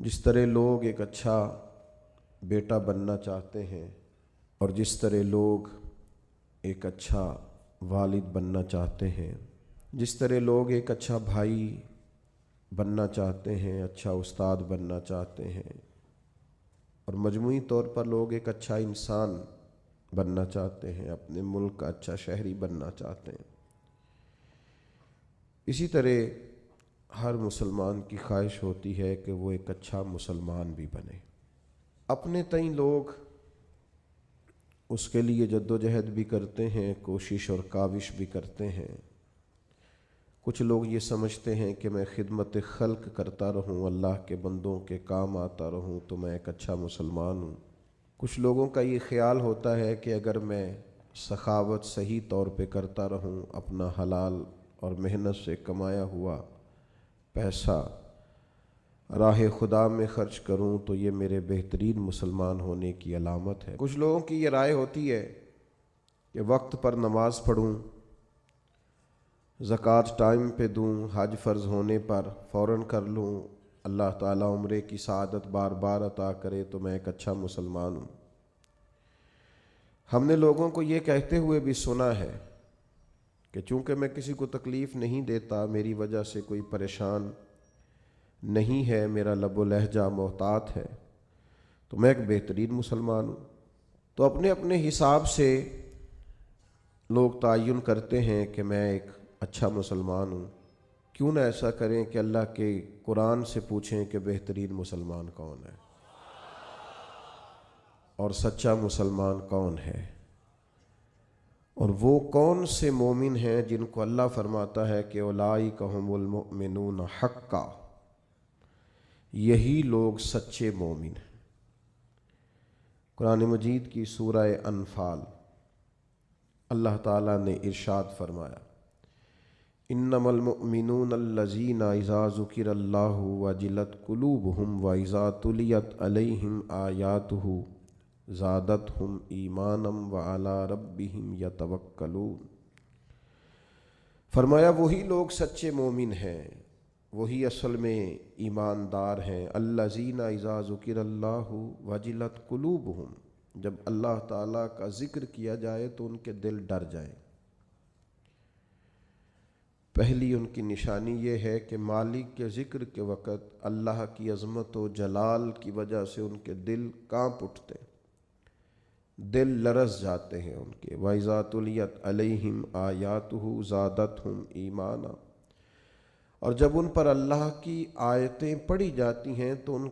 جس طرح لوگ ایک اچھا بیٹا بننا چاہتے ہیں اور جس طرح لوگ ایک اچھا والد بننا چاہتے ہیں، جس طرح لوگ ایک اچھا بھائی بننا چاہتے ہیں، اچھا استاد بننا چاہتے ہیں، اور مجموعی طور پر لوگ ایک اچھا انسان بننا چاہتے ہیں، اپنے ملک کا اچھا شہری بننا چاہتے ہیں، اسی طرح ہر مسلمان کی خواہش ہوتی ہے کہ وہ ایک اچھا مسلمان بھی بنے۔ اپنے تئیں لوگ اس کے لیے جد و جہد بھی کرتے ہیں، کوشش اور کاوش بھی کرتے ہیں۔ کچھ لوگ یہ سمجھتے ہیں کہ میں خدمت خلق کرتا رہوں، اللہ کے بندوں کے کام آتا رہوں تو میں ایک اچھا مسلمان ہوں۔ کچھ لوگوں کا یہ خیال ہوتا ہے کہ اگر میں سخاوت صحیح طور پہ کرتا رہوں، اپنا حلال اور محنت سے کمایا ہوا پیسہ راہ خدا میں خرچ کروں تو یہ میرے بہترین مسلمان ہونے کی علامت ہے۔ کچھ لوگوں کی یہ رائے ہوتی ہے کہ وقت پر نماز پڑھوں، زکوٰۃ ٹائم پہ دوں، حج فرض ہونے پر فوراً کر لوں، اللہ تعالیٰ عمرے کی سعادت بار بار عطا کرے تو میں ایک اچھا مسلمان ہوں۔ ہم نے لوگوں کو یہ کہتے ہوئے بھی سنا ہے کہ چونکہ میں کسی کو تکلیف نہیں دیتا، میری وجہ سے کوئی پریشان نہیں ہے، میرا لب و لہجہ محتاط ہے، تو میں ایک بہترین مسلمان ہوں۔ تو اپنے اپنے حساب سے لوگ تعین کرتے ہیں کہ میں ایک اچھا مسلمان ہوں۔ کیوں نہ ایسا کریں کہ اللہ کے قرآن سے پوچھیں کہ بہترین مسلمان کون ہے اور سچا مسلمان کون ہے، اور وہ کون سے مومن ہیں جن کو اللہ فرماتا ہے کہ اولئک ھم المؤمنون حقا، یہی لوگ سچے مومن ہیں۔ قرآن مجید کی سورہ انفال اللہ تعالیٰ نے ارشاد فرمایا، انما المؤمنون الذین اذا ذکر اللہ وجلت قلوبہم واذا تلیت علیہم آیاتہ زادتہم ایمانا وعلی ربہم یتوکلون۔ فرمایا وہی لوگ سچے مومن ہیں، وہی اصل میں ایماندار ہیں۔ الذین اذا ذکر اللہ وجلت قلوبہم، جب اللہ تعالیٰ کا ذکر کیا جائے تو ان کے دل ڈر جائیں۔ پہلی ان کی نشانی یہ ہے کہ مالک کے ذکر کے وقت اللہ کی عظمت و جلال کی وجہ سے ان کے دل کانپ اٹھتے، دل لرز جاتے ہیں ان کے۔ وَإِذَا تُلِيَتْ عَلَيْهِمْ آيَاتُهُ زَادَتْهُمْ ایمانا، اور جب ان پر اللہ کی آیتیں پڑھی جاتی ہیں تو ان